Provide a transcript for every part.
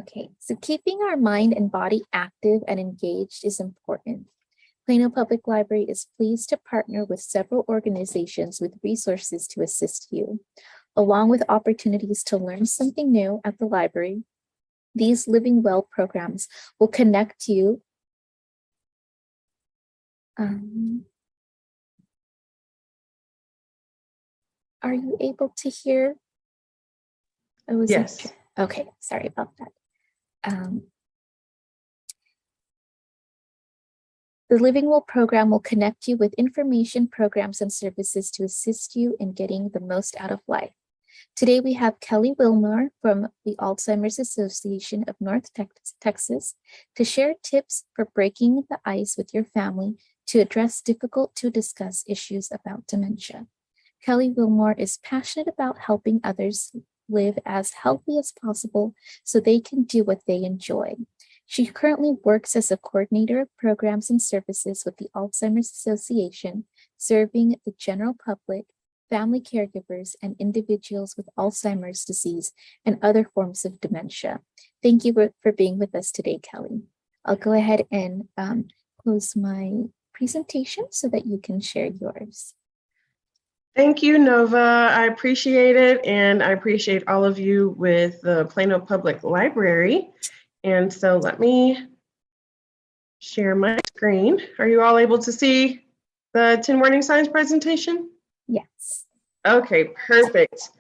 Okay, so keeping our mind and body active and engaged is important. Plano Public Library is pleased to partner with several organizations with resources to assist you. Along with opportunities to learn something new at the library, these Living Well programs will connect you. Are you able to hear? Yes. Okay, sorry about that. The Living Well program will connect you with information, programs, and services to assist you in getting the most out of life. Today, we have Kelly Wilmore from the Alzheimer's Association of North Texas to share tips for breaking the ice with your family to address difficult to discuss issues about dementia. Kelly Wilmore is passionate about helping others live as healthy as possible so they can do what they enjoy. She currently works as a coordinator of programs and services with the Alzheimer's Association, serving the general public, family caregivers, and individuals with Alzheimer's disease and other forms of dementia. Thank you for being with us today, Kelly. I'll go ahead and close my presentation so that you can share yours. Thank you, Nova. I appreciate it, and I appreciate all of you with the Plano Public Library. And so let me share my screen. Are you all able to see the 10 warning signs presentation? Yes. Okay, perfect.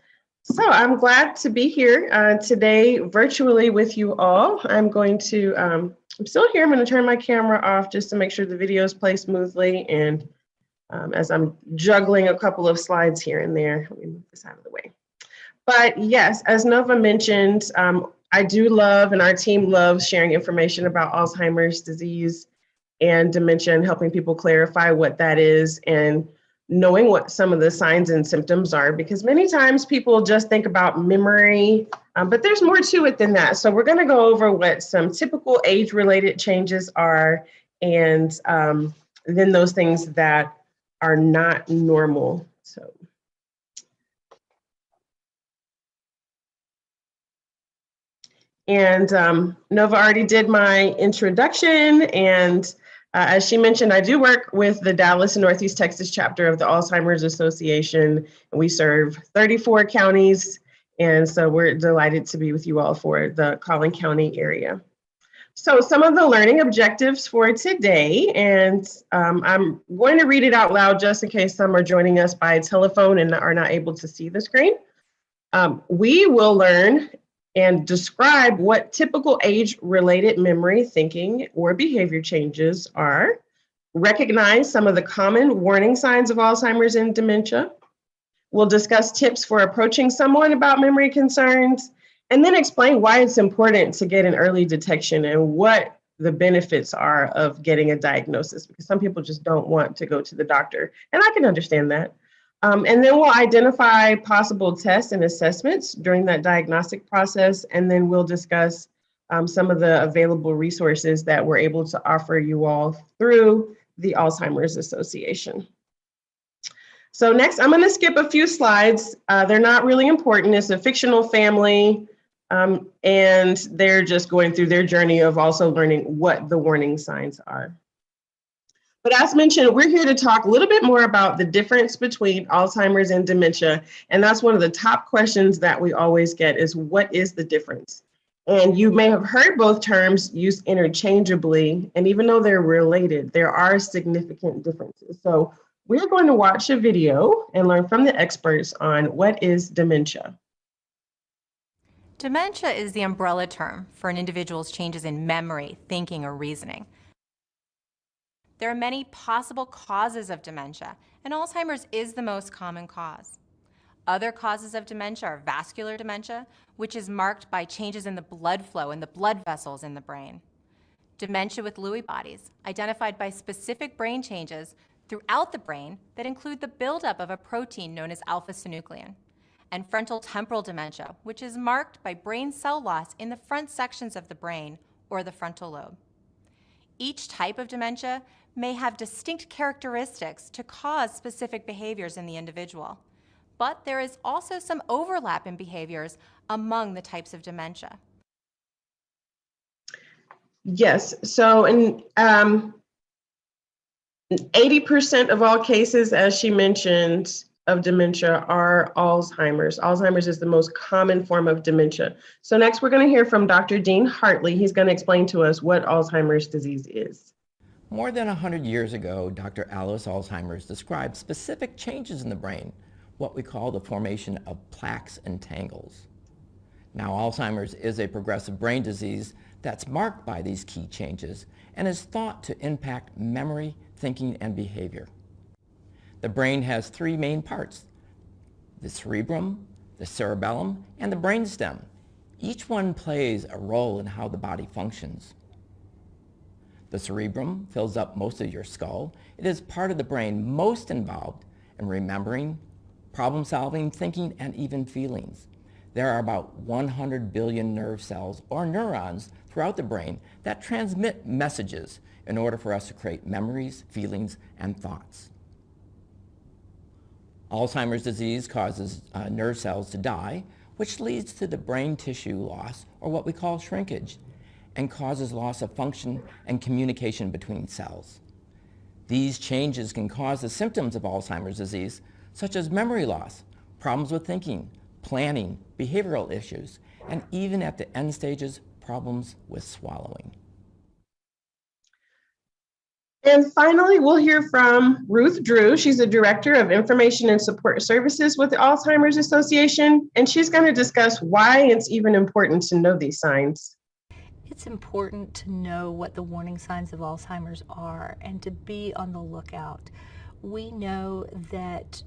So I'm glad to be here today virtually with you all. I'm still here. I'm going to turn my camera off just to make sure the videos play smoothly. And as I'm juggling a couple of slides here and there, let me move this out of the way. But yes, as Nova mentioned, I do love, and our team loves sharing information about Alzheimer's disease and dementia and helping people clarify what that is and knowing what some of the signs and symptoms are, because many times people just think about memory, but there's more to it than that. So we're going to go over what some typical age-related changes are, and then those things that are not normal. So. And Nova already did my introduction, and as she mentioned, I do work with the Dallas and Northeast Texas chapter of the Alzheimer's Association, and we serve 34 counties, and so we're delighted to be with you all for the Collin County area. So some of the learning objectives for today, and I'm going to read it out loud just in case some are joining us by telephone and are not able to see the screen. We will learn and describe what typical age-related memory, thinking, or behavior changes are, recognize some of the common warning signs of Alzheimer's and dementia. We'll discuss tips for approaching someone about memory concerns, and then explain why it's important to get an early detection and what the benefits are of getting a diagnosis, because some people just don't want to go to the doctor, and I can understand that. And then we'll identify possible tests and assessments during that diagnostic process, and then we'll discuss some of the available resources that we're able to offer you all through the Alzheimer's Association. So next, I'm going to skip a few slides. They're not really important. It's a fictional family, and they're just going through their journey of also learning what the warning signs are. But as mentioned, we're here to talk a little bit more about the difference between Alzheimer's and dementia. And that's one of the top questions that we always get is, what is the difference? And you may have heard both terms used interchangeably, and even though they're related, there are significant differences. So we're going to watch a video and learn from the experts on what is dementia. Dementia is the umbrella term for an individual's changes in memory, thinking, or reasoning. There are many possible causes of dementia, and Alzheimer's is the most common cause. Other causes of dementia are vascular dementia, which is marked by changes in the blood flow and the blood vessels in the brain. Dementia with Lewy bodies, identified by specific brain changes throughout the brain that include the buildup of a protein known as alpha-synuclein. And frontal temporal dementia, which is marked by brain cell loss in the front sections of the brain or the frontal lobe. Each type of dementia may have distinct characteristics to cause specific behaviors in the individual, but there is also some overlap in behaviors among the types of dementia. Yes. So, in 80% of all cases, as she mentioned, of dementia are Alzheimer's. Alzheimer's is the most common form of dementia. So next, we're going to hear from Dr. Dean Hartley. He's going to explain to us what Alzheimer's disease is. More than 100 years ago, Dr. Alice Alzheimer's described specific changes in the brain, what we call the formation of plaques and tangles. Now, Alzheimer's is a progressive brain disease that's marked by these key changes and is thought to impact memory, thinking, and behavior. The brain has three main parts: the cerebrum, the cerebellum, and the brainstem. Each one plays a role in how the body functions. The cerebrum fills up most of your skull. It is part of the brain most involved in remembering, problem solving, thinking, and even feelings. There are about 100 billion nerve cells or neurons throughout the brain that transmit messages in order for us to create memories, feelings, and thoughts. Alzheimer's disease causes nerve cells to die, which leads to the brain tissue loss, or what we call shrinkage, and causes loss of function and communication between cells. These changes can cause the symptoms of Alzheimer's disease, such as memory loss, problems with thinking, planning, behavioral issues, and even at the end stages, problems with swallowing. And finally, we'll hear from Ruth Drew. She's the Director of Information and Support Services with the Alzheimer's Association, and she's going to discuss why it's even important to know these signs. It's important to know what the warning signs of Alzheimer's are and to be on the lookout. We know that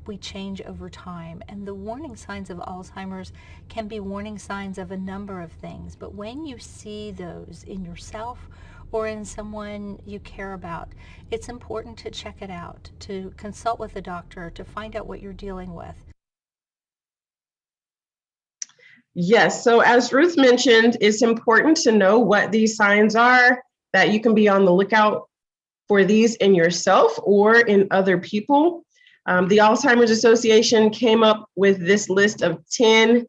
we change over time, and the warning signs of Alzheimer's can be warning signs of a number of things, but when you see those in yourself or in someone you care about, it's important to check it out, to consult with a doctor to find out what you're dealing with. Yes, so as Ruth mentioned, it's important to know what these signs are, that you can be on the lookout for these in yourself or in other people. The Alzheimer's Association came up with this list of 10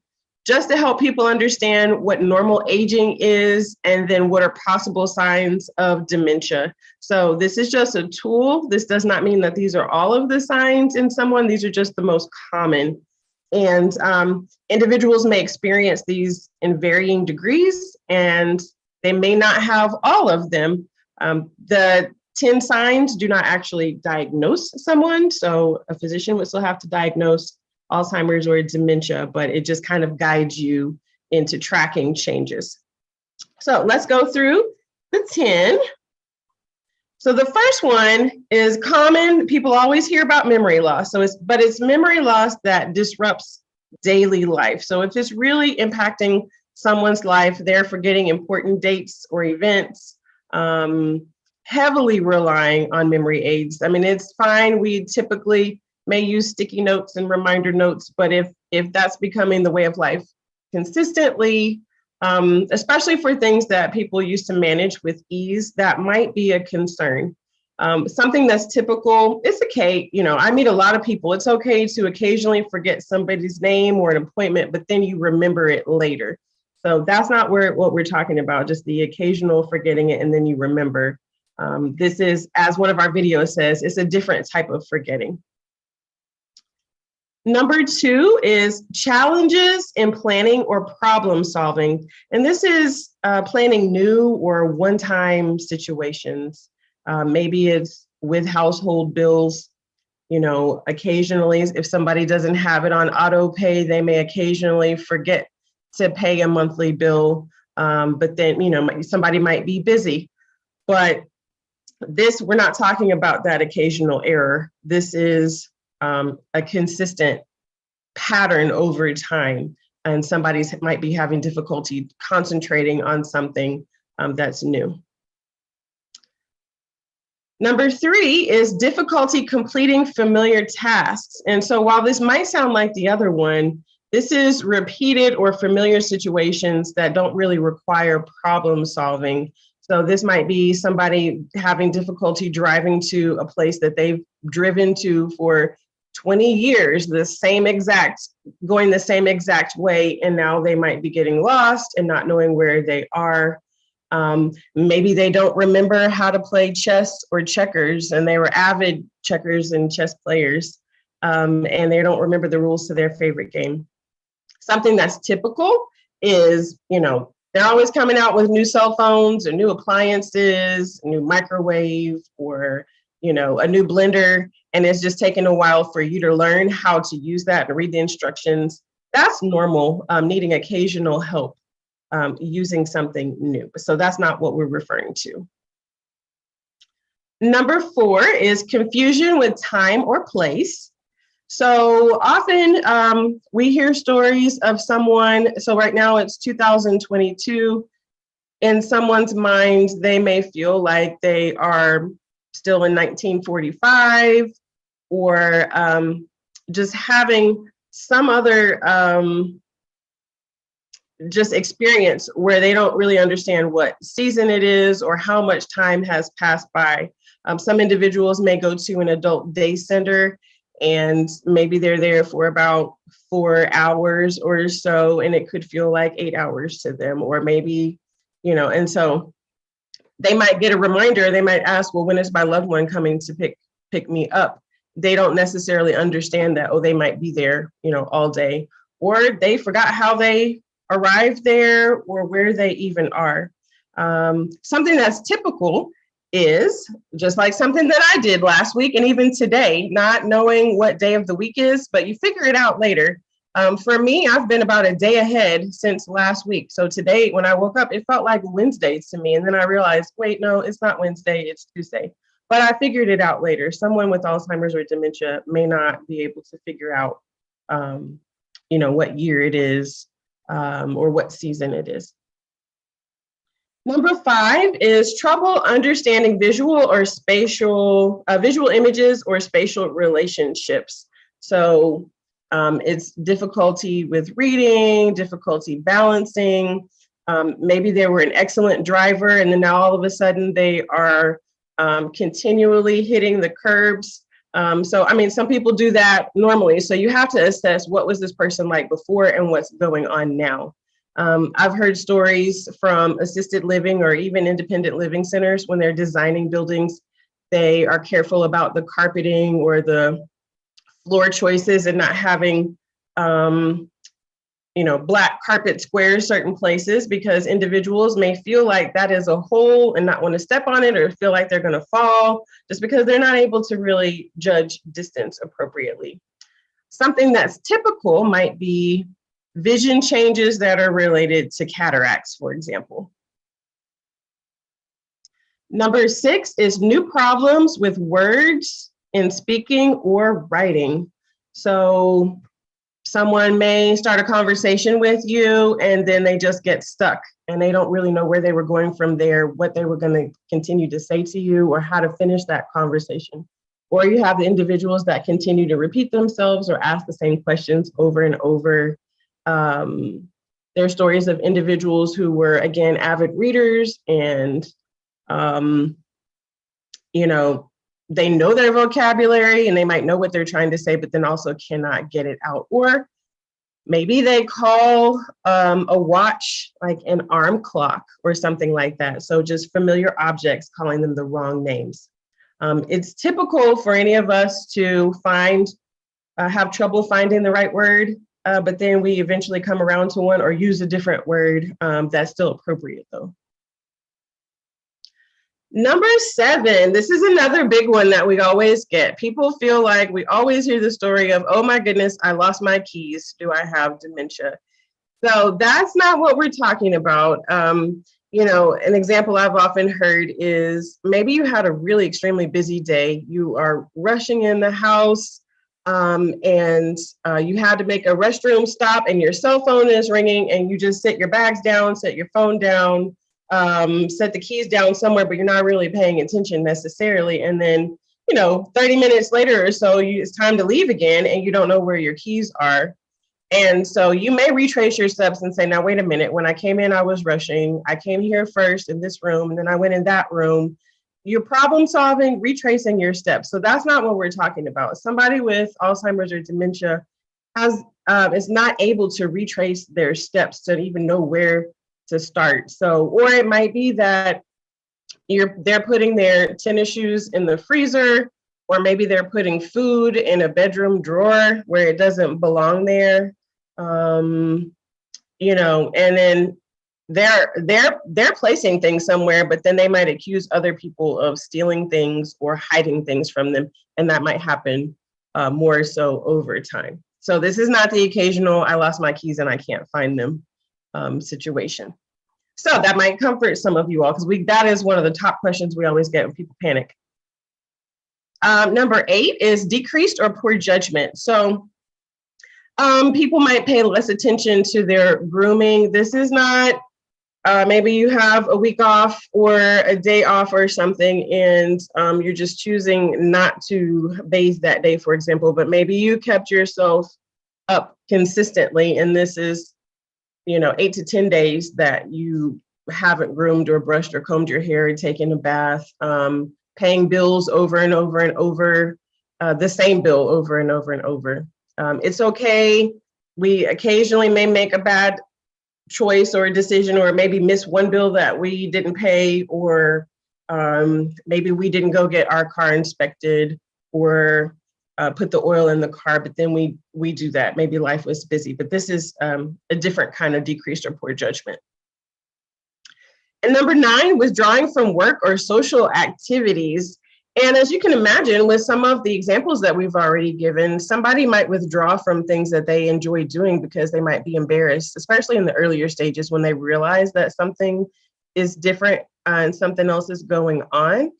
just to help people understand what normal aging is and then what are possible signs of dementia. So this is just a tool. This does not mean that these are all of the signs in someone. These are just the most common. And individuals may experience these in varying degrees, and they may not have all of them. The 10 signs do not actually diagnose someone, so a physician would still have to diagnose Alzheimer's or dementia, but it just kind of guides you into tracking changes. So let's go through the 10. So the first one is common. People always hear about memory loss. But it's memory loss that disrupts daily life. So if it's really impacting someone's life, they're forgetting important dates or events, heavily relying on memory aids. I mean, it's fine. We typically may use sticky notes and reminder notes, but if that's becoming the way of life consistently, especially for things that people used to manage with ease, that might be a concern. Something that's typical, it's okay. I meet a lot of people. It's okay to occasionally forget somebody's name or an appointment, but then you remember it later. So that's not what we're talking about, just the occasional forgetting it and then you remember. This is, as one of our videos says, it's a different type of forgetting. Number 2 is challenges in planning or problem solving. And this is planning new or one-time situations. Maybe it's with household bills. Occasionally, if somebody doesn't have it on auto pay, they may occasionally forget to pay a monthly bill. But then, somebody might be busy. But we're not talking about that occasional error. This is a consistent pattern over time, and somebody might be having difficulty concentrating on something that's new. Number 3 is difficulty completing familiar tasks. And so while this might sound like the other one, this is repeated or familiar situations that don't really require problem solving. So this might be somebody having difficulty driving to a place that they've driven to for 20 years, going the same exact way, and now they might be getting lost and not knowing where they are. Maybe they don't remember how to play chess or checkers, and they were avid checkers and chess players, and they don't remember the rules to their favorite game. Something that's typical is, they're always coming out with new cell phones or new appliances, a new microwave, or, a new blender. And it's just taking a while for you to learn how to use that and read the instructions. That's normal, needing occasional help using something new. So that's not what we're referring to. Number 4 is confusion with time or place. So often we hear stories of someone, so right now it's 2022, in someone's mind, they may feel like they are still in 1945, or just having some other just experience where they don't really understand what season it is or how much time has passed by. Some individuals may go to an adult day center, and maybe they're there for about 4 hours or so, and it could feel like 8 hours to them, or maybe, and so they might get a reminder. They might ask, well, when is my loved one coming to pick me up? They don't necessarily understand that, they might be there, all day, or they forgot how they arrived there or where they even are. Something that's typical is just like something that I did last week and even today, not knowing what day of the week is, but you figure it out later. For me, I've been about a day ahead since last week. So today, when I woke up, it felt like Wednesday to me. And then I realized, wait, no, it's not Wednesday, it's Tuesday. But I figured it out later. Someone with Alzheimer's or dementia may not be able to figure out, what year it is or what season it is. Number 5 is trouble understanding visual images or spatial relationships. So it's difficulty with reading, difficulty balancing. Maybe they were an excellent driver, and then now all of a sudden they are continually hitting the curbs. Some people do that normally. So you have to assess, what was this person like before and what's going on now. I've heard stories from assisted living or even independent living centers. When they're designing buildings, they are careful about the carpeting or the floor choices and not having, black carpet squares certain places, because individuals may feel like that is a hole and not want to step on it, or feel like they're going to fall just because they're not able to really judge distance appropriately. Something that's typical might be vision changes that are related to cataracts, for example. Number 6 is new problems with words in speaking or writing. So someone may start a conversation with you and then they just get stuck and they don't really know where they were going from there, what they were going to continue to say to you, or how to finish that conversation. Or you have the individuals that continue to repeat themselves or ask the same questions over and over. There are stories of individuals who were, again, avid readers, and, they know their vocabulary and they might know what they're trying to say, but then also cannot get it out. Or maybe they call a watch like an arm clock or something like that. So just familiar objects, calling them the wrong names. It's typical for any of us to have trouble finding the right word, but then we eventually come around to one or use a different word that's still appropriate though. Number 7, this is another big one that we always get. People feel like we always hear the story of, oh my goodness, I lost my keys. Do I have dementia? So that's not what we're talking about. An example I've often heard is maybe you had a really extremely busy day. You are rushing in the house and you had to make a restroom stop and your cell phone is ringing and you just set your bags down, set your phone down, set the keys down somewhere, but you're not really paying attention necessarily. And then, 30 minutes later or so, it's time to leave again and you don't know where your keys are. And so you may retrace your steps and say, now, wait a minute, when I came in, I was rushing. I came here first in this room, and then I went in that room. You're problem solving, retracing your steps. So that's not what we're talking about. Somebody with Alzheimer's or dementia is not able to retrace their steps to even know where to start. So, or it might be that they're putting their tennis shoes in the freezer, or maybe they're putting food in a bedroom drawer where it doesn't belong there. You know, and then they're placing things somewhere, but then they might accuse other people of stealing things or hiding things from them, and that might happen more so over time. So this is not the occasional "I lost my keys and I can't find them" situation. So that might comfort some of you all, because that is one of the top questions we always get when people panic. Number 8 is decreased or poor judgment. So people might pay less attention to their grooming. This is not, maybe you have a week off or a day off or something, and you're just choosing not to bathe that day, for example, but maybe you kept yourself up consistently, and this is, 8 to 10 days that you haven't groomed or brushed or combed your hair or taken a bath, paying bills over and over and over, the same bill over and over and over. It's okay. We occasionally may make a bad choice or a decision, or maybe miss one bill that we didn't pay, or maybe we didn't go get our car inspected or put the oil in the car, but then we do that. Maybe life was busy, but this is a different kind of decreased or poor judgment. And number 9, withdrawing from work or social activities. And as you can imagine, with some of the examples that we've already given, somebody might withdraw from things that they enjoy doing because they might be embarrassed, especially in the earlier stages when they realize that something is different and something else is going on.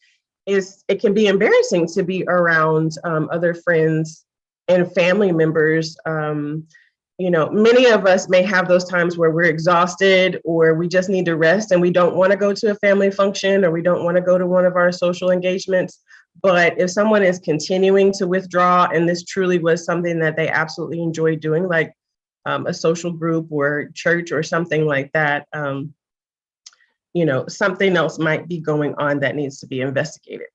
It can be embarrassing to be around other friends and family members. Many of us may have those times where we're exhausted, or we just need to rest and we don't want to go to a family function, or we don't want to go to one of our social engagements. But if someone is continuing to withdraw, and this truly was something that they absolutely enjoyed doing, like a social group or church or something like that, something else might be going on that needs to be investigated.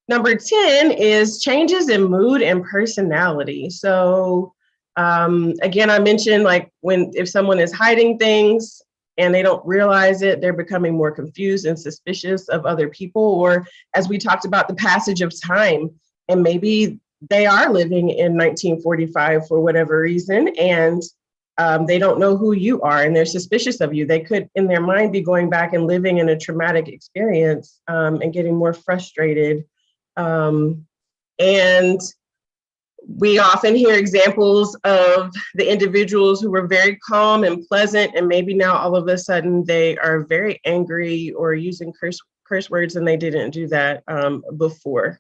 Number 10 is changes in mood and personality. So again, I mentioned, like, if someone is hiding things and they don't realize it, they're becoming more confused and suspicious of other people, or as we talked about, the passage of time, and maybe they are living in 1945 for whatever reason, and they don't know who you are, and they're suspicious of you. They could, in their mind, be going back and living in a traumatic experience and getting more frustrated. And we often hear examples of the individuals who were very calm and pleasant, and maybe now all of a sudden they are very angry or using curse words, and they didn't do that before.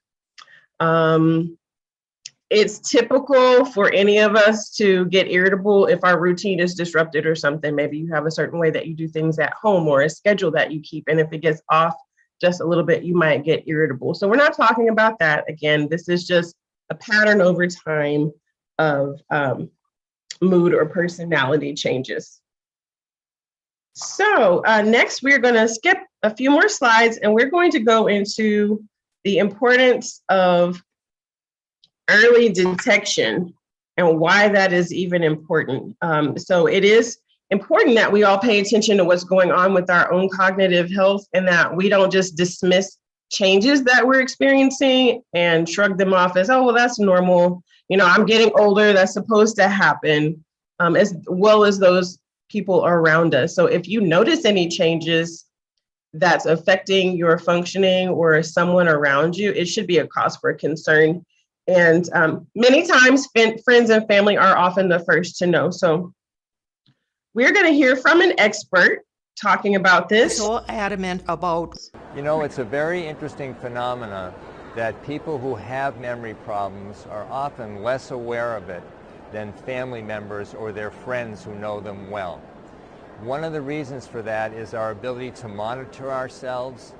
It's typical for any of us to get irritable if our routine is disrupted or something. Maybe you have a certain way that you do things at home, or a schedule that you keep, and if it gets off just a little bit, you might get irritable. So we're not talking about that. Again, this is just a pattern over time of mood or personality changes. So next, we're going to skip a few more slides, and we're going to go into the importance of early detection and why that is even important. So it is important that we all pay attention to what's going on with our own cognitive health, and that we don't just dismiss changes that we're experiencing and shrug them off as, oh, well, that's normal. I'm getting older, that's supposed to happen, as well as those people around us. So if you notice any changes that's affecting your functioning or someone around you, it should be a cause for concern. And many times friends and family are often the first to know. So we're going to hear from an expert talking about this. So adamant about. It's a very interesting phenomena that people who have memory problems are often less aware of it than family members or their friends who know them well. One of the reasons for that is our ability to monitor ourselves,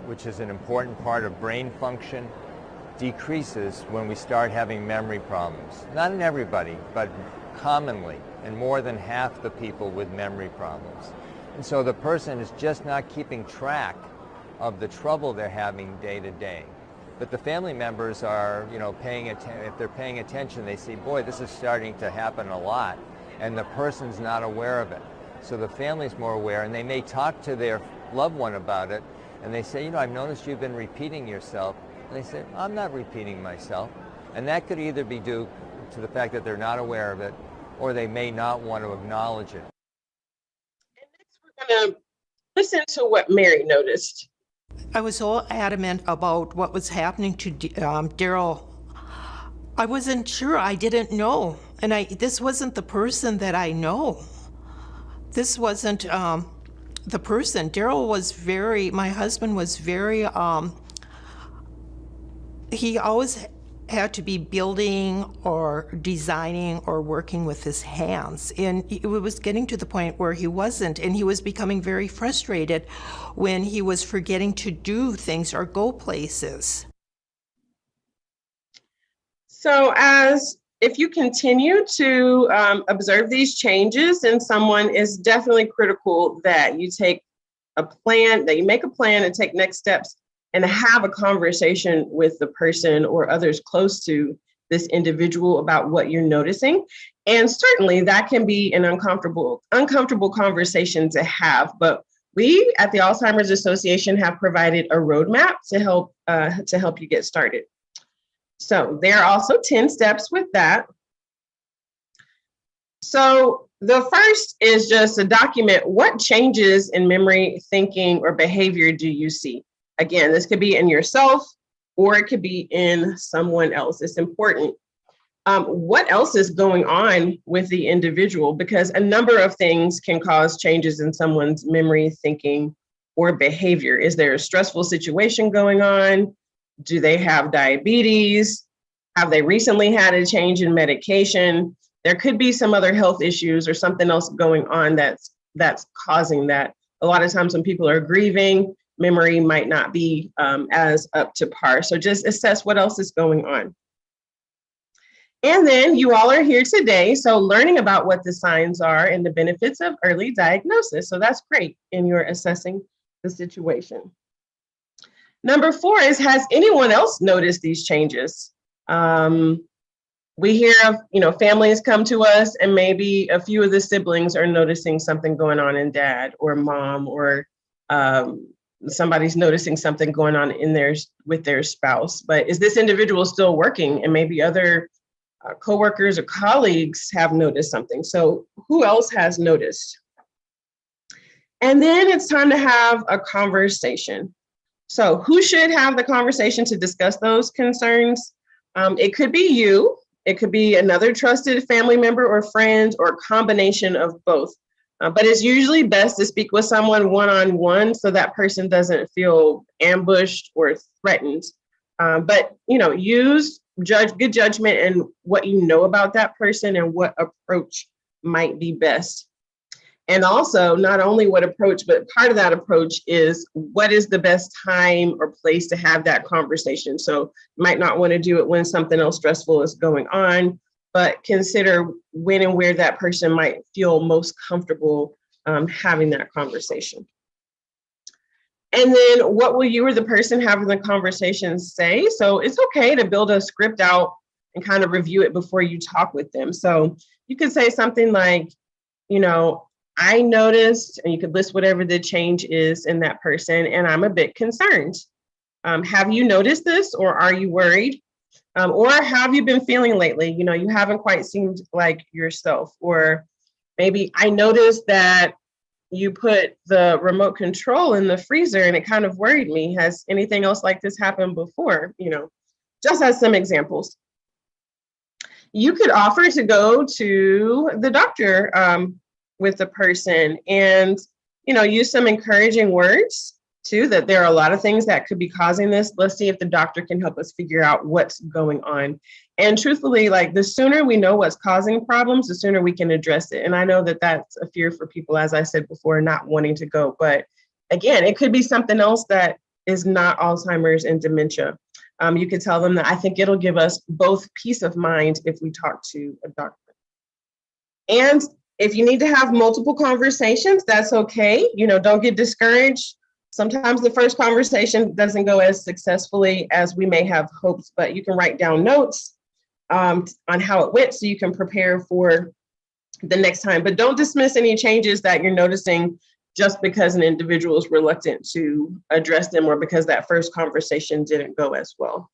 which is an important part of brain function, decreases when we start having memory problems. Not in everybody, but commonly, and more than half the people with memory problems. And so the person is just not keeping track of the trouble they're having day to day. But the family members are, if they're paying attention, they see, boy, this is starting to happen a lot, and the person's not aware of it. So the family's more aware, and they may talk to their loved one about it, and they say, I've noticed you've been repeating yourself. And they say, I'm not repeating myself. And that could either be due to the fact that they're not aware of it, or they may not want to acknowledge it. And next, we're going to listen to what Mary noticed. I was so adamant about what was happening to Daryl. I wasn't sure. I didn't know. And this wasn't the person that I know. This wasn't the person. Daryl was my husband was very, he always had to be building or designing or working with his hands. And it was getting to the point where he wasn't, and he was becoming very frustrated when he was forgetting to do things or go places. So if you continue to observe these changes in someone, it's definitely critical that you take a plan, that you make a plan and take next steps and have a conversation with the person or others close to this individual about what you're noticing. And certainly that can be an uncomfortable conversation to have, but we at the Alzheimer's Association have provided a roadmap to help you get started. So there are also 10 steps with that. So the first is just to document what changes in memory, thinking, or behavior do you see? Again, this could be in yourself or it could be in someone else. It's important. What else is going on with the individual? Because a number of things can cause changes in someone's memory, thinking, or behavior. Is there a stressful situation going on? Do they have diabetes? Have they recently had a change in medication? There could be some other health issues or something else going on that's causing that. A lot of times when people are grieving, memory might not be as up to par. So just assess what else is going on. And then you all are here today, so learning about what the signs are and the benefits of early diagnosis. So that's great in your assessing the situation. Number 4 is, has anyone else noticed these changes? We hear of, families come to us and maybe a few of the siblings are noticing something going on in dad or mom, or somebody's noticing something going on with their spouse. But is this individual still working? And maybe other coworkers or colleagues have noticed something. So who else has noticed? And then it's time to have a conversation. So who should have the conversation to discuss those concerns? It could be you. It could be another trusted family member or friend, or a combination of both. But it's usually best to speak with someone one-on-one so that person doesn't feel ambushed or threatened. But use good judgment and what you know about that person and what approach might be best. And also, not only what approach, but part of that approach is what is the best time or place to have that conversation. So you might not want to do it when something else stressful is going on, but consider when and where that person might feel most comfortable having that conversation. And then what will you or the person having the conversation say? So it's okay to build a script out and kind of review it before you talk with them. So you could say something like, I noticed, and you could list whatever the change is in that person, and I'm a bit concerned. Have you noticed this, or are you worried? Or how have you been feeling lately? You haven't quite seemed like yourself. Or maybe I noticed that you put the remote control in the freezer and it kind of worried me. Has anything else like this happened before? Just as some examples. You could offer to go to the doctor with the person and, use some encouraging words too, that there are a lot of things that could be causing this. Let's see if the doctor can help us figure out what's going on. And truthfully, the sooner we know what's causing problems, the sooner we can address it. And I know that that's a fear for people, as I said before, not wanting to go. But again, it could be something else that is not Alzheimer's and dementia. You could tell them that I think it'll give us both peace of mind if we talk to a doctor. And if you need to have multiple conversations, that's okay. Don't get discouraged. Sometimes the first conversation doesn't go as successfully as we may have hoped, but you can write down notes on how it went so you can prepare for the next time. But don't dismiss any changes that you're noticing just because an individual is reluctant to address them or because that first conversation didn't go as well.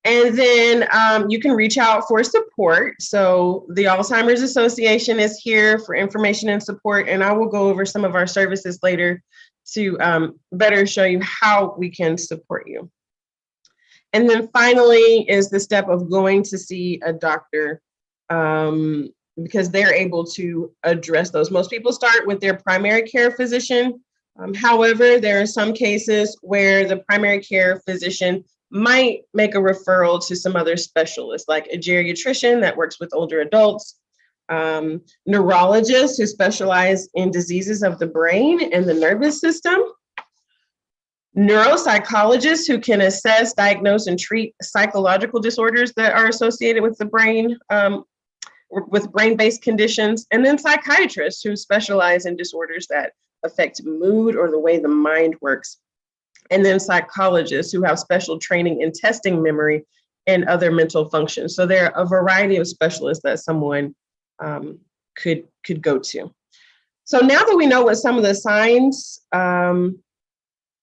And then you can reach out for support. So the Alzheimer's Association is here for information and support, and I will go over some of our services later to better show you how we can support you. And then finally is the step of going to see a doctor because they're able to address those. Most people start with their primary care physician. However, there are some cases where the primary care physician might make a referral to some other specialists, like a geriatrician that works with older adults, neurologists who specialize in diseases of the brain and the nervous system, neuropsychologists who can assess, diagnose, and treat psychological disorders that are associated with the brain, with brain-based conditions, and then psychiatrists who specialize in disorders that affect mood or the way the mind works, and then psychologists who have special training in testing memory and other mental functions. So there are a variety of specialists that someone could go to. So now that we know what some of the signs are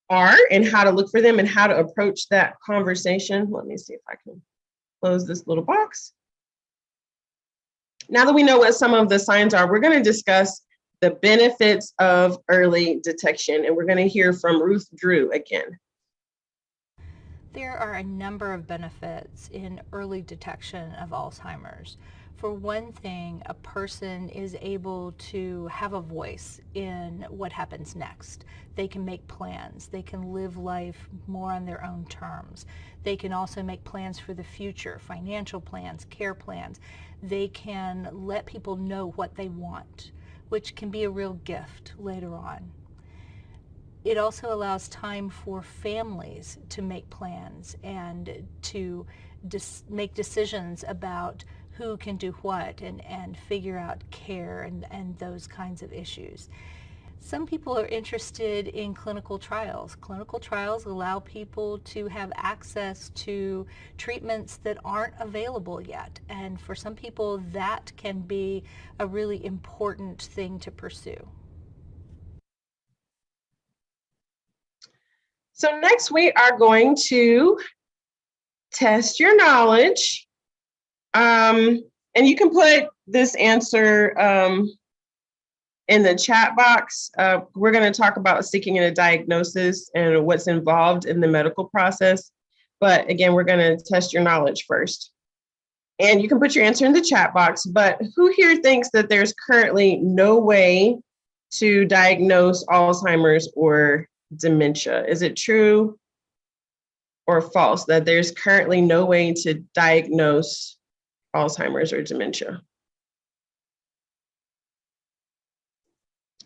and how to look for them and how to approach that conversation, let me see if I can close this little box. Now that we know what some of the signs are, we're going to discuss the benefits of early detection, and we're going to hear from Ruth Drew again. There are a number of benefits in early detection of Alzheimer's. For one thing, a person is able to have a voice in what happens next. They can make plans. They can live life more on their own terms. They can also make plans for the future, financial plans, care plans. They can let people know what they want, which can be a real gift later on. It also allows time for families to make plans and to make decisions about who can do what and figure out care and those kinds of issues. Some people are interested in clinical trials. Clinical trials allow people to have access to treatments that aren't available yet. And for some people, that can be a really important thing to pursue. So next we are going to test your knowledge. And you can put this answer in the chat box. We're going to talk about seeking a diagnosis and what's involved in the medical process. But again, we're going to test your knowledge first. And you can put your answer in the chat box. But who here thinks that there's currently no way to diagnose Alzheimer's or dementia? Is it true or false that there's currently no way to diagnose Alzheimer's or dementia?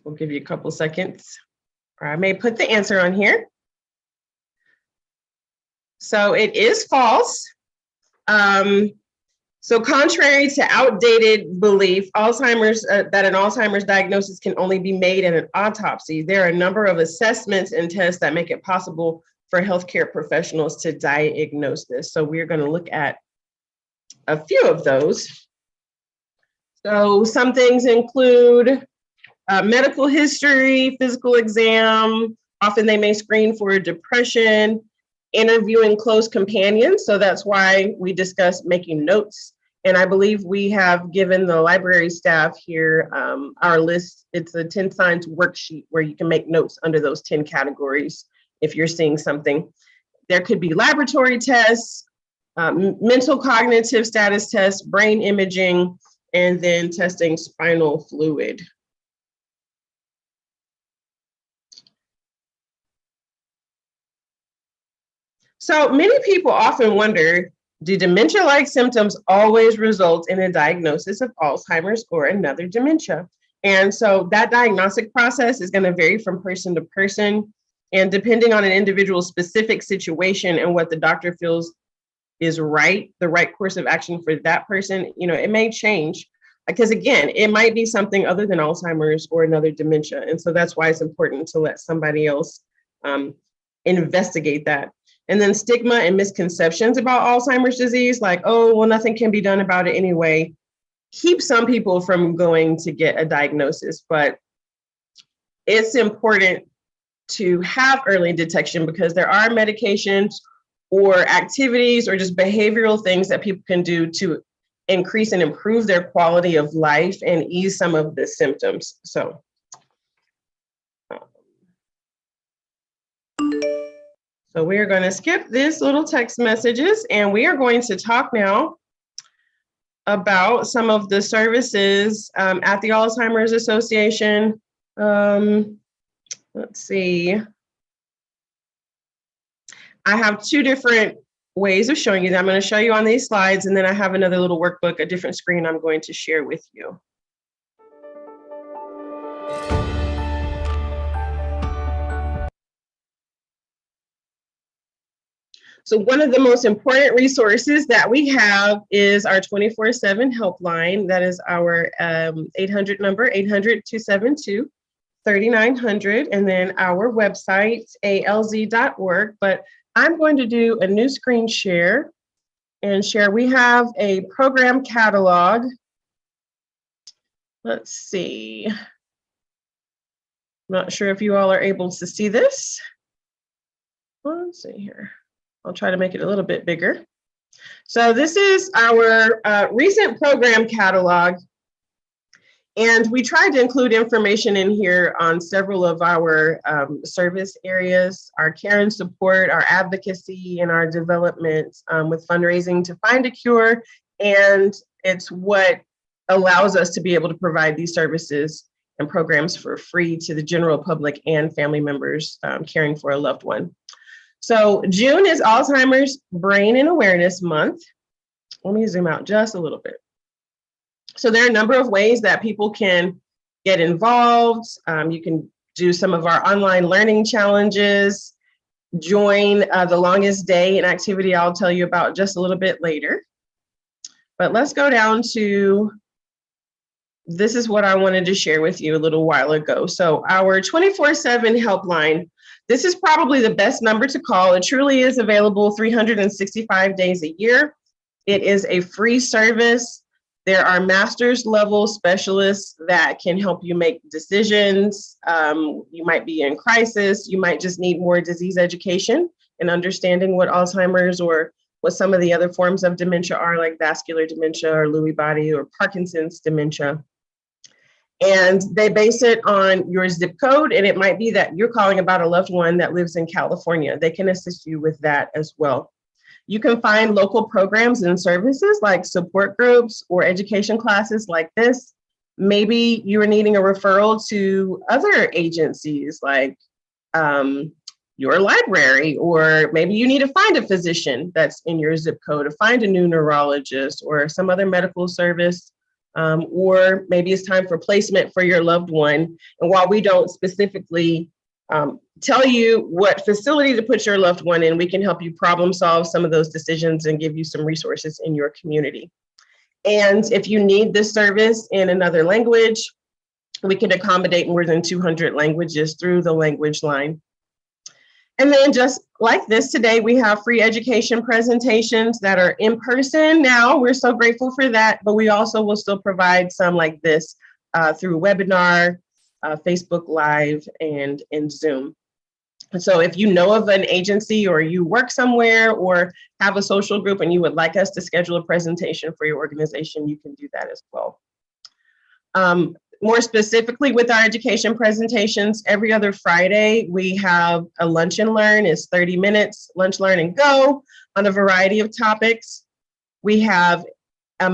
We'll give you a couple seconds, or I may put the answer on here. So it is false. So contrary to outdated belief, that an Alzheimer's diagnosis can only be made in an autopsy, there are a number of assessments and tests that make it possible for healthcare professionals to diagnose this. So we're going to look at a few of those. So some things include medical history, physical exam. Often they may screen for depression, interviewing close companions. So that's why we discuss making notes. And I believe we have given the library staff here our list. It's a 10 signs worksheet where you can make notes under those 10 categories if you're seeing something. There could be laboratory tests, mental cognitive status tests, brain imaging, and then testing spinal fluid. So many people often wonder, do dementia-like symptoms always result in a diagnosis of Alzheimer's or another dementia? And so that diagnostic process is going to vary from person to person. And depending on an individual's specific situation and what the doctor feels is the right course of action for that person, it may change. Because again, it might be something other than Alzheimer's or another dementia. And so that's why it's important to let somebody else investigate that. And then stigma and misconceptions about Alzheimer's disease, like, oh, well, nothing can be done about it anyway. keep some people from going to get a diagnosis, but it's important to have early detection because there are medications or activities or just behavioral things that people can do to increase and improve their quality of life and ease some of the symptoms. So we are going to skip this little text messages, and we are going to talk now about some of the services at the Alzheimer's Association. Let's see. I have two different ways of showing you that. I'm going to show you on these slides, and then I have another little workbook, a different screen I'm going to share with you. So one of the most important resources that we have is our 24/7 helpline. That is our 800 number, 800-272-3900, and then our website, alz.org. But I'm going to do a new screen share and share. We have a program catalog. Let's see. I'm not sure if you all are able to see this. Let's see here. I'll try to make it a little bit bigger. So this is our recent program catalog. And we tried to include information in here on several of our service areas, our care and support, our advocacy, and our development with fundraising to find a cure. And it's what allows us to be able to provide these services and programs for free to the general public and family members caring for a loved one. So June is Alzheimer's Brain and Awareness Month. Let me zoom out just a little bit. So there are a number of ways that people can get involved. You can do some of our online learning challenges, join the longest day, an activity I'll tell you about just a little bit later. But let's go down to, this is what I wanted to share with you a little while ago. So our 24/7 helpline, this is probably the best number to call. It truly is available 365 days a year. It is a free service. There are master's level specialists that can help you make decisions. You might be in crisis. You might just need more disease education and understanding what Alzheimer's or what some of the other forms of dementia are, like vascular dementia or Lewy body or Parkinson's dementia. And they base it on your zip code, and it might be that you're calling about a loved one that lives in California. They can assist you with that as well. You can find local programs and services like support groups or education classes like this. Maybe you're needing a referral to other agencies like your library, or maybe you need to find a physician that's in your zip code, to find a new neurologist or some other medical service. Or maybe it's time for placement for your loved one. And while we don't specifically tell you what facility to put your loved one in, we can help you problem solve some of those decisions and give you some resources in your community. And if you need this service in another language, we can accommodate more than 200 languages through the language line. And then just like this today, we have free education presentations that are in person now. We're so grateful for that, but we also will still provide some like this through webinar, Facebook Live, and in Zoom. And so if you know of an agency or you work somewhere or have a social group and you would like us to schedule a presentation for your organization, you can do that as well. More specifically with our education presentations, every other Friday, we have a lunch and learn. It's 30 minutes, lunch, learn, and go on a variety of topics. We have a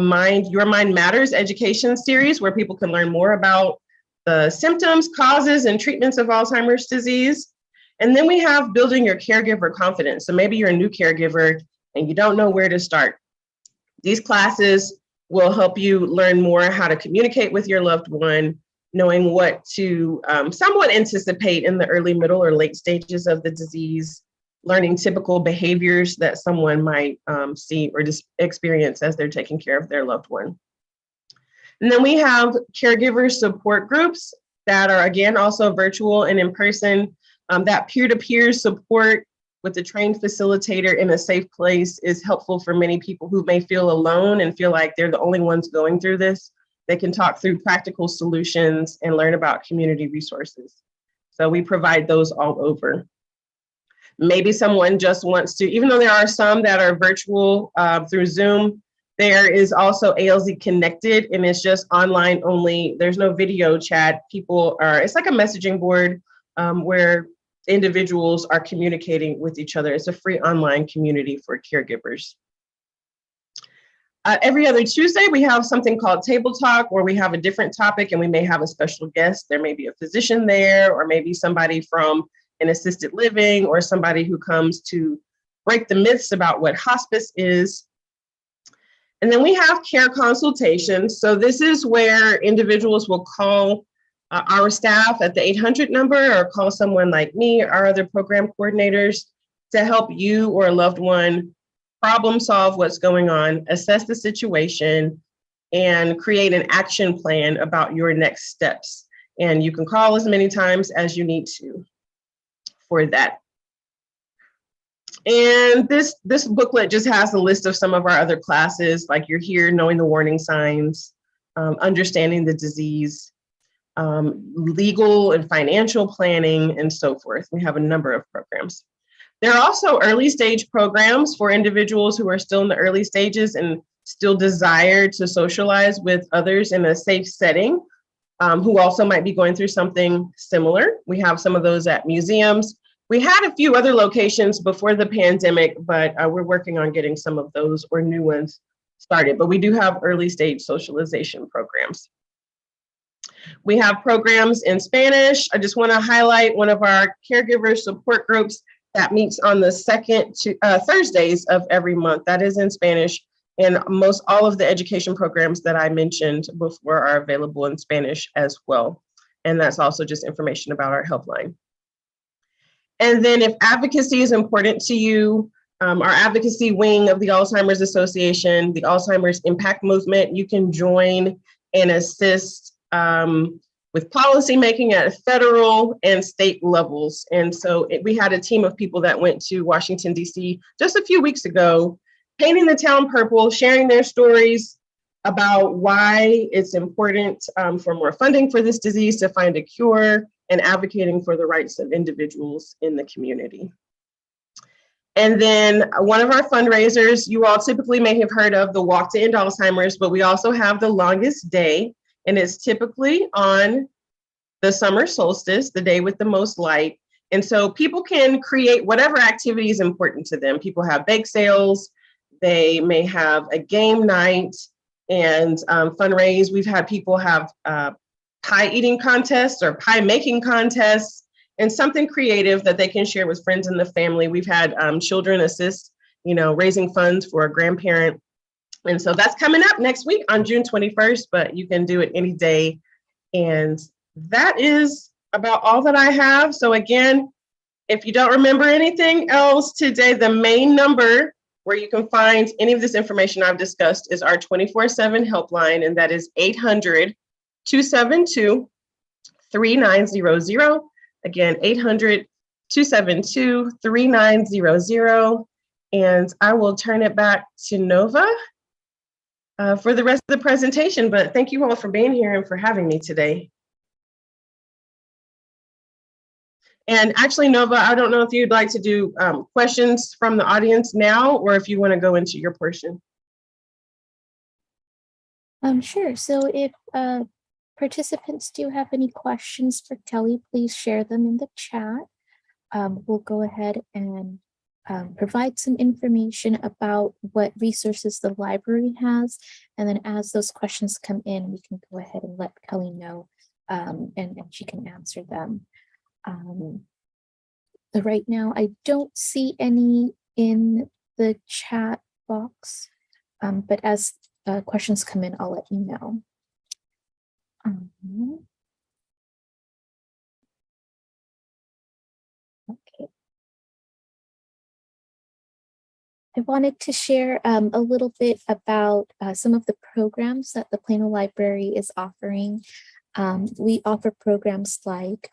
Your Mind Matters education series where people can learn more about the symptoms, causes, and treatments of Alzheimer's disease. And then we have Building Your Caregiver Confidence. So maybe you're a new caregiver and you don't know where to start. These classes will help you learn more how to communicate with your loved one, knowing what to somewhat anticipate in the early, middle, or late stages of the disease, learning typical behaviors that someone might see or just experience as they're taking care of their loved one. And then we have caregiver support groups that are, again, also virtual and in person. That peer-to-peer support with a trained facilitator in a safe place is helpful for many people who may feel alone and feel like they're the only ones going through this. They can talk through practical solutions and learn about community resources. So we provide those all over. Maybe someone just wants to, even though there are some that are virtual through Zoom, there is also ALZ Connected, and it's just online only. There's no video chat. It's like a messaging board where individuals are communicating with each other. It's a free online community for caregivers. Every other Tuesday, we have something called Table Talk, where we have a different topic and we may have a special guest. There may be a physician there, or maybe somebody from an assisted living, or somebody who comes to break the myths about what hospice is. And then we have care consultations. So this is where individuals will call our staff at the 800 number, or call someone like me, our other program coordinators, to help you or a loved one problem solve what's going on, assess the situation, and create an action plan about your next steps. And you can call as many times as you need to for that. And this booklet just has a list of some of our other classes, like you're here, knowing the warning signs, understanding the disease, legal and financial planning, and so forth. We have a number of programs. There are also early stage programs for individuals who are still in the early stages and still desire to socialize with others in a safe setting, who also might be going through something similar. We have some of those at museums. We had a few other locations before the pandemic, but we're working on getting some of those or new ones started. But we do have early stage socialization programs. We have programs in Spanish. I just want to highlight one of our caregiver support groups that meets on the second Thursdays of every month. That is in Spanish. And most all of the education programs that I mentioned before are available in Spanish as well. And that's also just information about our helpline. And then if advocacy is important to you, our advocacy wing of the Alzheimer's Association, the Alzheimer's Impact Movement, you can join and assist with policy making at federal and state levels. And so we had a team of people that went to Washington, D.C. just a few weeks ago, painting the town purple, sharing their stories about why it's important for more funding for this disease to find a cure, and advocating for the rights of individuals in the community. And then one of our fundraisers, you all typically may have heard of the Walk to End Alzheimer's, but we also have the Longest Day, and it's typically on the summer solstice, the day with the most light. And so people can create whatever activity is important to them. People have bake sales, they may have a game night and fundraise. We've had people have pie eating contests or pie making contests, and something creative that they can share with friends in the family. We've had children assist, raising funds for a grandparent. And so that's coming up next week on June 21st, but you can do it any day. And that is about all that I have. So again, if you don't remember anything else today, the main number where you can find any of this information I've discussed is our 24/7 helpline, and that is 800-272-3900. Again, 800-272-3900. And I will turn it back to Nova for the rest of the presentation. But thank you all for being here and for having me today. And actually, Nova, I don't know if you'd like to do questions from the audience now, or if you want to go into your portion. Sure. So if participants do have any questions for Kelly, please share them in the chat. We'll go ahead and provide some information about what resources the library has. And then as those questions come in, we can go ahead and let Kelly know and she can answer them. Right now, I don't see any in the chat box, but as questions come in, I'll let you know. Okay. I wanted to share a little bit about some of the programs that the Plano Library is offering. We offer programs like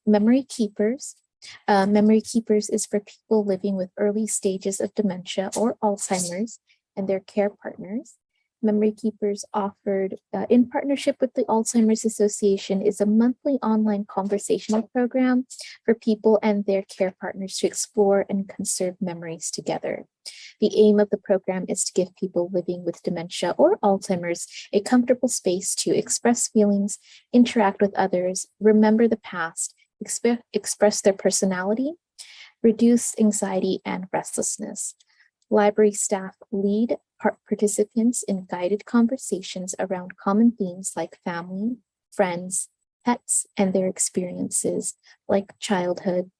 Memory Keepers, Memory Keepers is for people living with early stages of dementia or Alzheimer's and their care partners. Memory Keepers, offered in partnership with the Alzheimer's Association, is a monthly online conversational program for people and their care partners to explore and conserve memories together. The aim of the program is to give people living with dementia or Alzheimer's a comfortable space to express feelings, interact with others, remember the past, express their personality, reduce anxiety and restlessness. Library staff lead participants in guided conversations around common themes like family, friends, pets, and their experiences like childhood.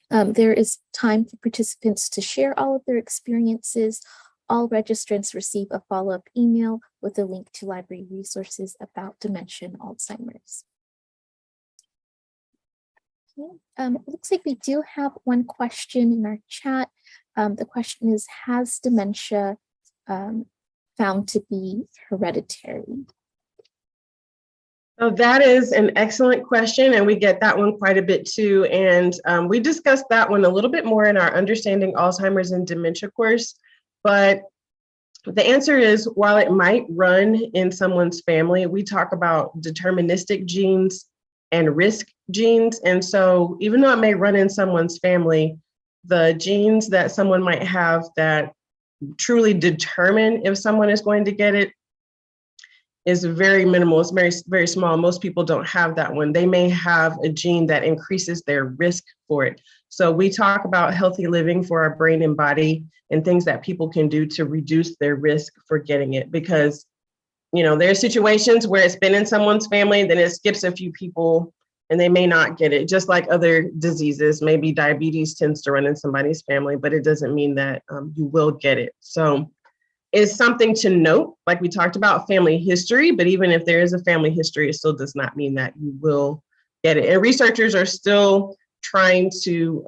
There is time for participants to share all of their experiences. All registrants receive a follow-up email with a link to library resources about dementia and Alzheimer's. Okay. It looks like we do have one question in our chat. The question is, has dementia found to be hereditary? So that is an excellent question, and we get that one quite a bit too. And we discussed that one a little bit more in our Understanding Alzheimer's and Dementia course. But the answer is, while it might run in someone's family, we talk about deterministic genes and risk genes. And so even though it may run in someone's family, the genes that someone might have that truly determine if someone is going to get it is very minimal. It's very, very small. Most people don't have that one. They may have a gene that increases their risk for it. So we talk about healthy living for our brain and body and things that people can do to reduce their risk for getting it, because there are situations where it's been in someone's family, then it skips a few people and they may not get it, just like other diseases. Maybe diabetes tends to run in somebody's family, but it doesn't mean that you will get it. So it's something to note, like we talked about family history, but even if there is a family history, it still does not mean that you will get it. And researchers are still trying to,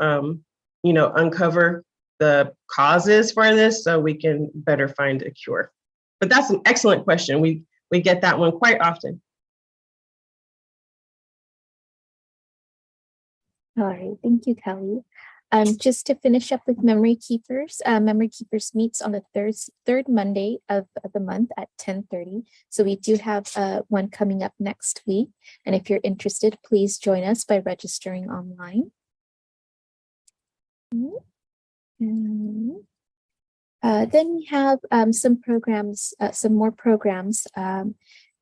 uncover the causes for this so we can better find a cure. But that's an excellent question. We get that one quite often. All right, thank you, Kelly. Just to finish up with Memory Keepers, Memory Keepers meets on the third Monday of the month at 10:30. So we do have one coming up next week. And if you're interested, please join us by registering online. Then we have some more programs.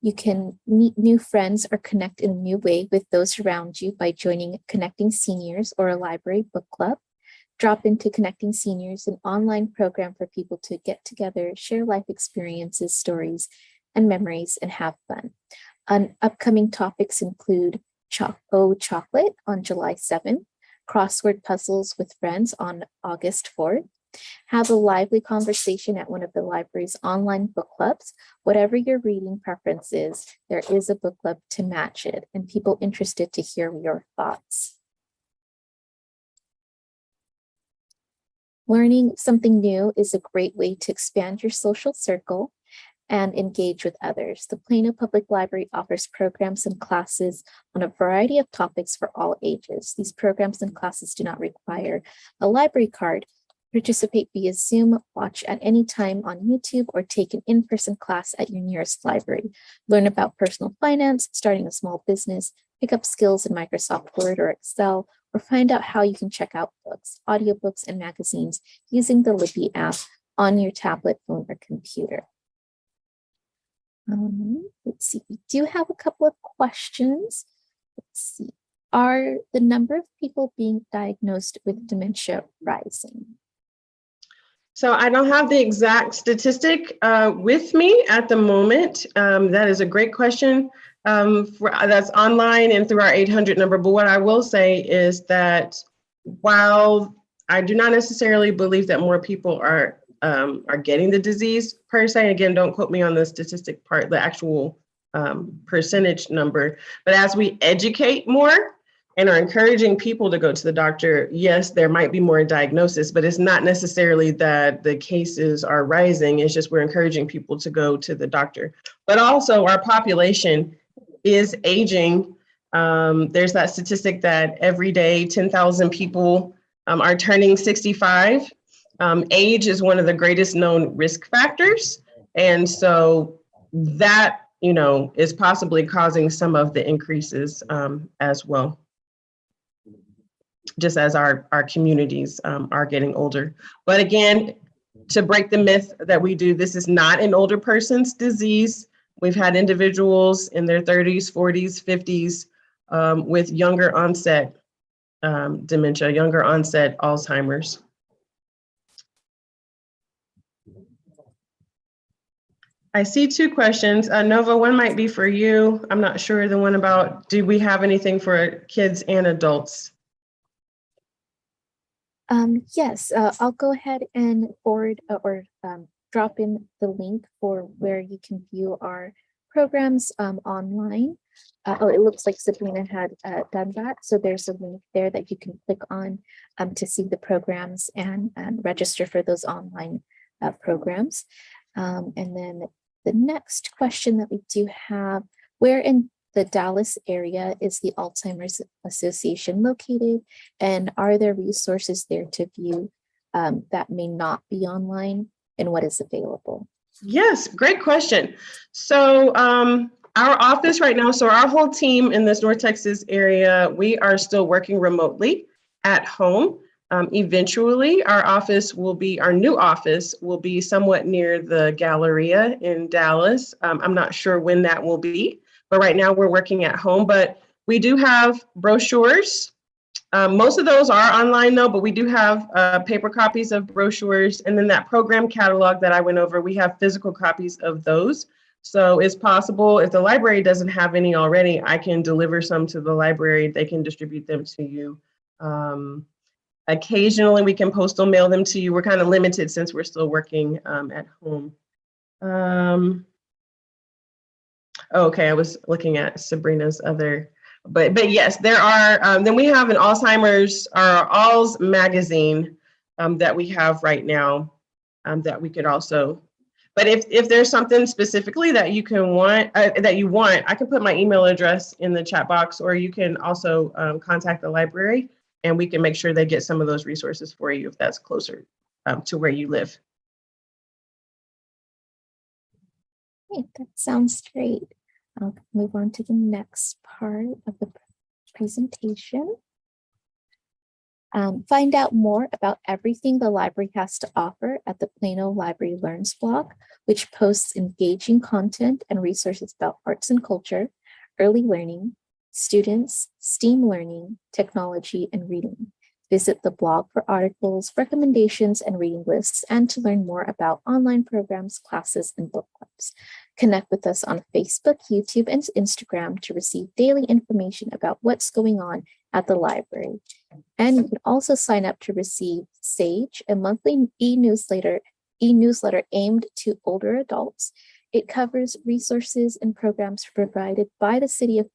You can meet new friends or connect in a new way with those around you by joining Connecting Seniors or a library book club. Drop into Connecting Seniors, an online program for people to get together, share life experiences, stories, and memories, and have fun. Upcoming topics include Chocolate on July 7th, crossword puzzles with friends on August 4th, have a lively conversation at one of the library's online book clubs. Whatever your reading preference is, there is a book club to match it, and people interested to hear your thoughts. Learning something new is a great way to expand your social circle and engage with others. The Plano Public Library offers programs and classes on a variety of topics for all ages. These programs and classes do not require a library card. Participate via Zoom, watch at any time on YouTube, or take an in-person class at your nearest library. Learn about personal finance, starting a small business, pick up skills in Microsoft Word or Excel, or find out how you can check out books, audiobooks, and magazines using the Libby app on your tablet, phone, or computer. Let's see, we do have a couple of questions. Let's see, are the number of people being diagnosed with dementia rising? So I don't have the exact statistic with me at the moment. That is a great question that's online and through our 800 number. But what I will say is that while I do not necessarily believe that more people are getting the disease per se, again, don't quote me on the statistic part, the actual percentage number, but as we educate more and are encouraging people to go to the doctor, yes, there might be more diagnosis, but it's not necessarily that the cases are rising. It's just we're encouraging people to go to the doctor. But also our population is aging There's that statistic that every day 10,000 people are turning 65. Age is one of the greatest known risk factors. And so that, is possibly causing some of the increases as well, just as our communities are getting older. But again, to break the myth that this is not an older person's disease. We've had individuals in their 30s, 40s, 50s with younger onset dementia, younger onset Alzheimer's. I see two questions. Nova, one might be for you. I'm not sure. The one about, do we have anything for kids and adults? Yes, I'll go ahead and forward or drop in the link for where you can view our programs online. Oh, it looks like Sabrina had done that. So there's a link there that you can click on to see the programs and register for those online programs. And then the next question that we do have, where in the Dallas area is the Alzheimer's Association located? And are there resources there to view that may not be online, and what is available? Yes, great question. So our office right now, so our whole team in this North Texas area, we are still working remotely at home. Eventually, our new office will be somewhat near the Galleria in Dallas. I'm not sure when that will be, but right now we're working at home. But we do have brochures. Most of those are online though, but we do have paper copies of brochures. And then that program catalog that I went over, we have physical copies of those. So it's possible if the library doesn't have any already, I can deliver some to the library. They can distribute them to you. Occasionally we can postal mail them to you. We're kind of limited since we're still working at home. Okay, I was looking at Sabrina's other, but yes, there are, then we have an Alzheimer's, our Alz magazine that we have right now that we could also, but if there's something specifically that you want, I can put my email address in the chat box, or you can also contact the library and we can make sure they get some of those resources for you if that's closer to where you live. Great, that sounds great. I'll move on to the next part of the presentation. Find out more about everything the library has to offer at the Plano Library Learns blog, which posts engaging content and resources about arts and culture, early learning, students, STEAM learning, technology, and reading. Visit the blog for articles, recommendations, and reading lists, and to learn more about online programs, classes, and book clubs. Connect with us on Facebook, YouTube, and Instagram to receive daily information about what's going on at the library. And you can also sign up to receive Sage, a monthly e-newsletter aimed to older adults. It covers resources and programs provided by the City of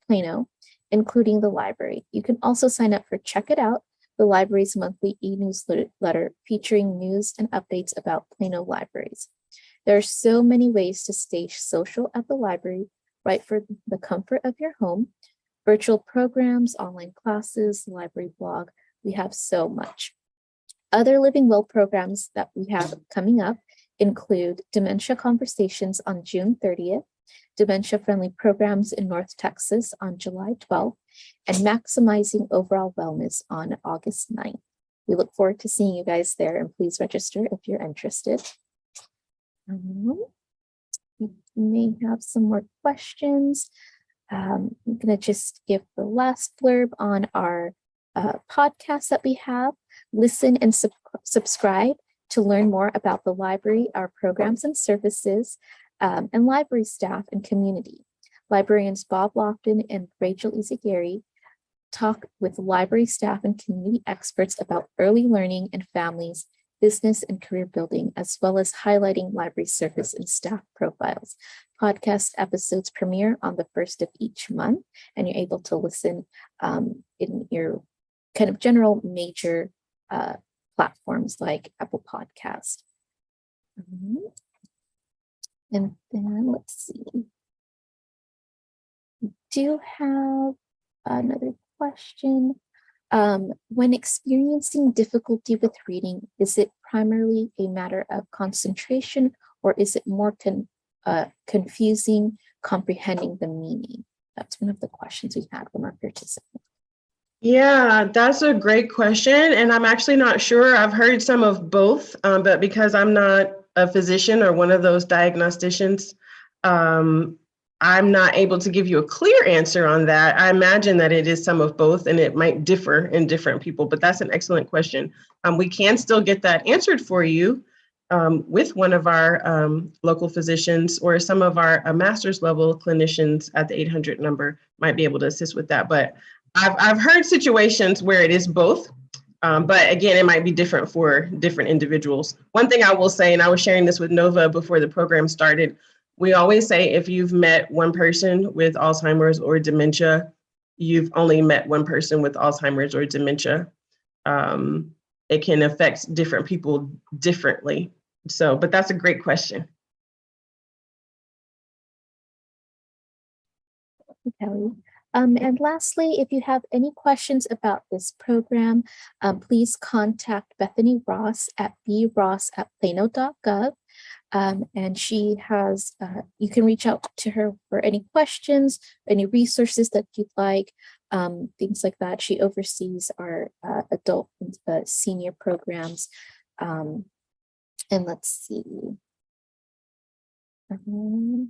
Plano, including the library. You can also sign up for Check It Out, the library's monthly e-newsletter featuring news and updates about Plano libraries. There are so many ways to stay social at the library, right for the comfort of your home. Virtual programs, online classes, library blog, we have so much. Other Living Well programs that we have coming up include Dementia Conversations on June 30th, dementia-friendly programs in North Texas on July 12th, and Maximizing Overall Wellness on August 9th. We look forward to seeing you guys there, and please register if you're interested. We may have some more questions. I'm going to just give the last blurb on our podcast that we have. Listen and subscribe to learn more about the library, our programs and services, and library staff and community. Librarians Bob Lofton and Rachel Izagiri talk with library staff and community experts about early learning and families, business and career building, as well as highlighting library service and staff profiles. Podcast episodes premiere on the first of each month, and you're able to listen in your kind of general major platforms like Apple Podcast. And then let's see. do have another question. When experiencing difficulty with reading, is it primarily a matter of concentration, or is it more confusing comprehending the meaning? That's one of the questions we had from our participants. Yeah, that's a great question. And I'm actually not sure. I've heard some of both, but because I'm not a physician or one of those diagnosticians, I'm not able to give you a clear answer on that. I imagine that it is some of both, and it might differ in different people, but that's an excellent question. We can still get that answered for you with one of our local physicians, or some of our master's level clinicians at the 800 number might be able to assist with that. But I've heard situations where it is both, but again, it might be different for different individuals. One thing I will say, and I was sharing this with Nova before the program started, we always say if you've met one person with Alzheimer's or dementia, you've only met one person with Alzheimer's or dementia. It can affect different people differently. So, but that's a great question. Kelly. And lastly, if you have any questions about this program, please contact Bethany Ross at bross@plano.gov. And she has, you can reach out to her for any questions, any resources that you'd like, things like that. She oversees our adult and senior programs. And let's see.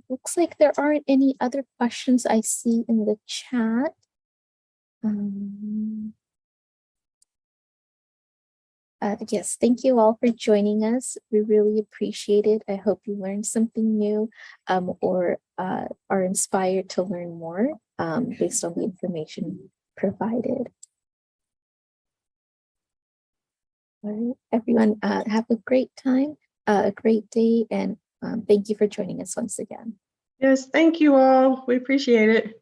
Looks like there aren't any other questions I see in the chat. Yes, thank you all for joining us. We really appreciate it. I hope you learned something new or are inspired to learn more based on the information provided. All right, everyone, have a great time, a great day, and thank you for joining us once again. Yes, thank you all. We appreciate it.